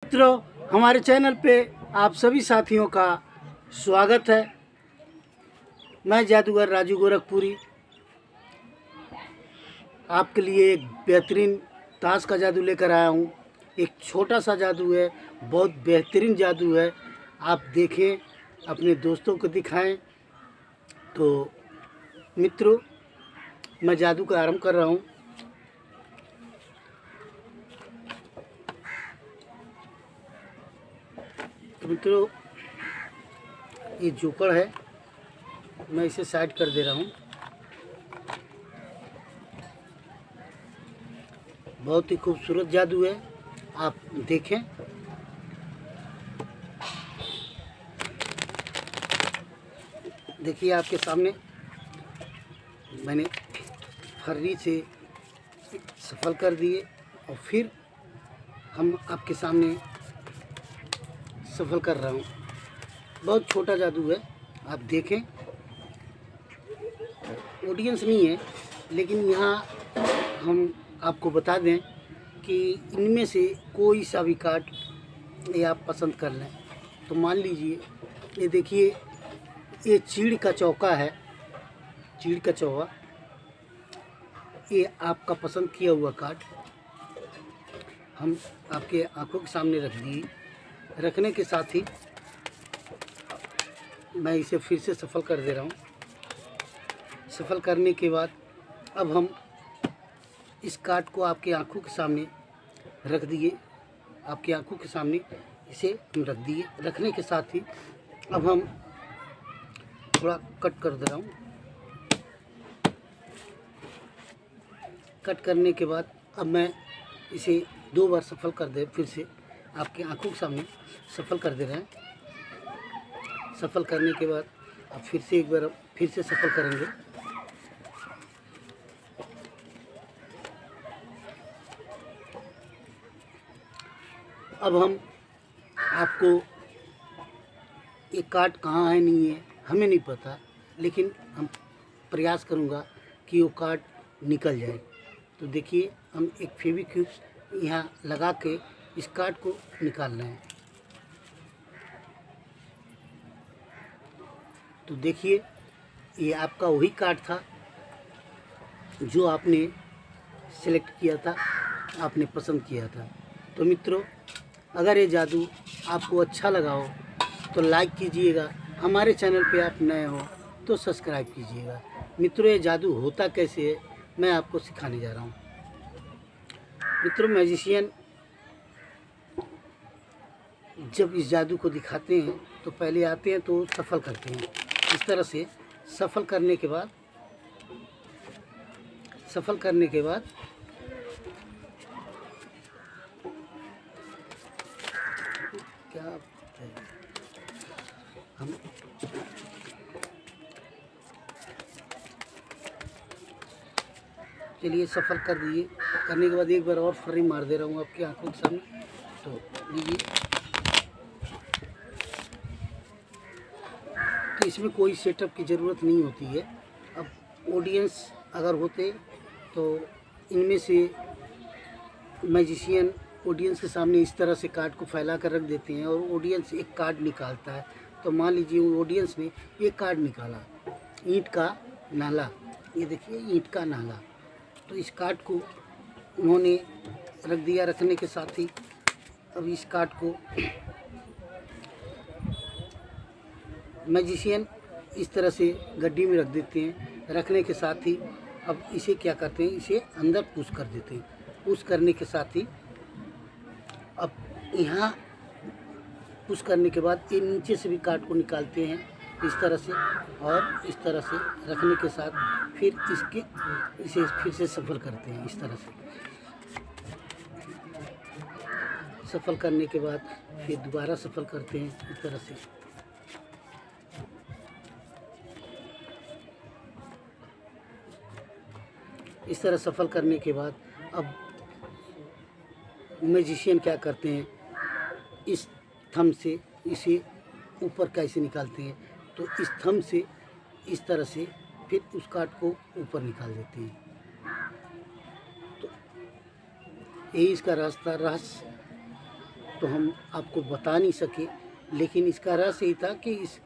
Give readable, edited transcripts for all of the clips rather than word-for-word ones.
मित्रों, हमारे चैनल पे आप सभी साथियों का स्वागत है। मैं जादूगर राजू गोरखपुरी आपके लिए एक बेहतरीन ताश का जादू लेकर आया हूँ। एक छोटा सा जादू है, बहुत बेहतरीन जादू है। आप देखें, अपने दोस्तों को दिखाएं। तो मित्रों, मैं जादू का आरंभ कर रहा हूँ। तो मित्रों, ये जोकर है, मैं इसे साइड कर दे रहा हूँ। बहुत ही खूबसूरत जादू है, आप देखें। देखिए, आपके सामने मैंने फर्री से सफल कर दिए और फिर हम आपके सामने सफल कर रहा हूँ। बहुत छोटा जादू है, आप देखें। ऑडियंस नहीं है, लेकिन यहाँ हम आपको बता दें कि इनमें से कोई सा भी कार्ड ये आप पसंद कर लें। तो मान लीजिए, ये देखिए, ये चीड़ का चौका है, चीड़ का चौका। ये आपका पसंद किया हुआ कार्ड हम आपके आंखों के सामने रख दिए। रखने के साथ ही मैं इसे फिर से सफल कर दे रहा हूँ। सफल करने के बाद अब हम इस कार्ड को आपके आंखों के सामने रख दिए। आपकी आंखों के सामने इसे हम रख दिए। रखने के साथ ही अब हम थोड़ा कट कर दे रहा हूँ। कट करने के बाद अब मैं इसे 2 बार सफल कर दे, फिर से आपके आंखों के सामने सफल कर दे रहे हैं। सफल करने के बाद अब फिर से एक बार फिर से सफल करेंगे। अब हम आपको ये कार्ड कहाँ है, नहीं है, हमें नहीं पता, लेकिन हम प्रयास करूँगा कि वो कार्ड निकल जाए। तो देखिए, हम एक फेविक्विक यहाँ लगा के इस कार्ड को निकाल रहे हैं। तो देखिए, ये आपका वही कार्ड था जो आपने सेलेक्ट किया था, आपने पसंद किया था। तो मित्रों, अगर ये जादू आपको अच्छा लगा हो तो लाइक कीजिएगा। हमारे चैनल पे आप नए हो तो सब्सक्राइब कीजिएगा। मित्रों, ये जादू होता कैसे है, मैं आपको सिखाने जा रहा हूँ। मित्रों, मैजिशियन जब इस जादू को दिखाते हैं तो पहले आते हैं तो सफल करते हैं। इस तरह से सफल करने के बाद क्या हम चलिए सफल कर दिए। करने के बाद एक बार और फर्री मार दे रहा हूँ आपकी आंखों के सामने। तो लीजिए, तो इसमें कोई सेटअप की ज़रूरत नहीं होती है। अब ऑडियंस अगर होते तो इनमें से मैजिशियन ऑडियंस के सामने इस तरह से कार्ड को फैला कर रख देते हैं और ऑडियंस एक कार्ड निकालता है। तो मान लीजिए ऑडियंस ने एक कार्ड निकाला, ईंट का नाला। ये देखिए, ईंट का नाला। तो इस कार्ड को उन्होंने रख दिया। रखने के साथ ही अब इस कार्ड को मैजिशियन इस तरह से गड्डी में रख देते हैं। रखने के साथ ही अब इसे क्या करते हैं, इसे अंदर पुश कर देते हैं। पुश करने के साथ ही अब यहाँ पुश करने के बाद ये नीचे से भी कार्ड को निकालते हैं इस तरह से, और इस तरह से रखने के साथ फिर इसे फिर से सफल करते हैं। इस तरह से सफल करने के बाद फिर दोबारा सफल करते हैं इस तरह से। इस तरह सफल करने के बाद अब मैजिशियन क्या करते हैं, इस थंब से इसे ऊपर कैसे निकालते हैं, तो इस थंब से इस तरह से फिर उस कार्ड को ऊपर निकाल देते हैं। तो यही इसका रहस्य तो हम आपको बता नहीं सके, लेकिन इसका रहस्य ये था कि इस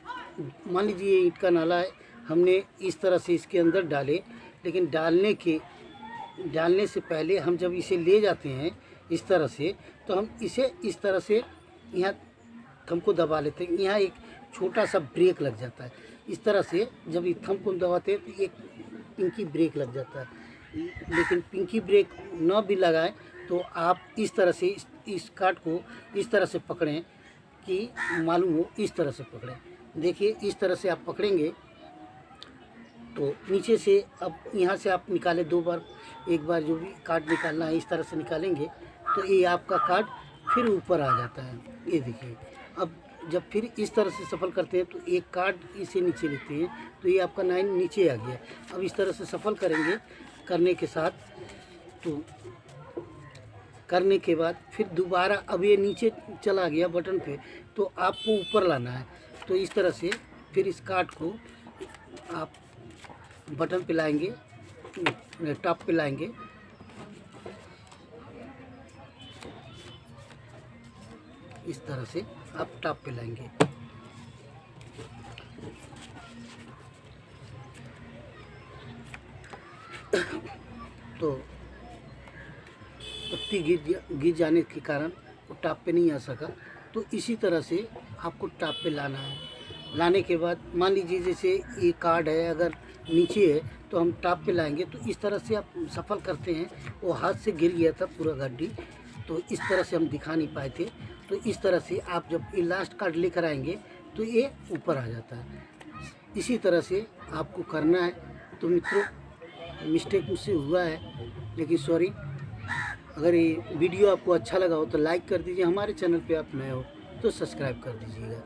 मान लीजिए ईंट का नाला है, हमने इस तरह से इसके अंदर डाले, लेकिन डालने से पहले हम जब इसे ले जाते हैं इस तरह से, तो हम इसे इस तरह से यहाँ थंब को दबा लेते हैं। यहाँ एक छोटा सा ब्रेक लग जाता है। इस तरह से जब ये थंब को दबाते हैं तो एक पिंकी ब्रेक लग जाता है। लेकिन पिंकी ब्रेक न भी लगाएं तो आप इस तरह से इस काट को इस तरह से पकड़ें कि मालूम हो, इस तरह से पकड़ें। देखिए इस तरह से आप पकड़ेंगे तो नीचे से अब यहाँ से आप निकालें 2 बार, एक बार जो भी काट निकालना है इस तरह से निकालेंगे तो ये आपका काट फिर ऊपर आ जाता है। ये देखिए, अब जब फिर इस तरह से सफल करते हैं तो एक काट इसे नीचे लेते हैं तो ये आपका 9 नीचे आ गया। अब इस तरह से सफल करेंगे, करने के साथ तो करने के बाद फिर दोबारा अब ये नीचे चला गया बटन पे, तो आपको ऊपर लाना है। तो इस तरह से फिर इस काट को आप बटन पे लाएंगे, टॉप पे लाएंगे, इस तरह से आप टॉप पे लाएंगे। तो पत्ती गिर जाने के कारण वो टॉप पे नहीं आ सका। तो इसी तरह से आपको टॉप पे लाना है। लाने के बाद मान लीजिए जैसे ये कार्ड है, अगर नीचे है तो हम टॉप पे लाएंगे, तो इस तरह से आप सफल करते हैं। वो हाथ से गिर गया था पूरा गड्डी, तो इस तरह से हम दिखा नहीं पाए थे। तो इस तरह से आप जब ये लास्ट कार्ड लेकर आएंगे तो ये ऊपर आ जाता है। इसी तरह से आपको करना है। तो मित्रों, मिस्टेक मुझसे हुआ है, लेकिन सॉरी। अगर ये वीडियो आपको अच्छा लगा हो तो लाइक कर दीजिए। हमारे चैनल पे आप नए हो तो सब्सक्राइब कर दीजिएगा।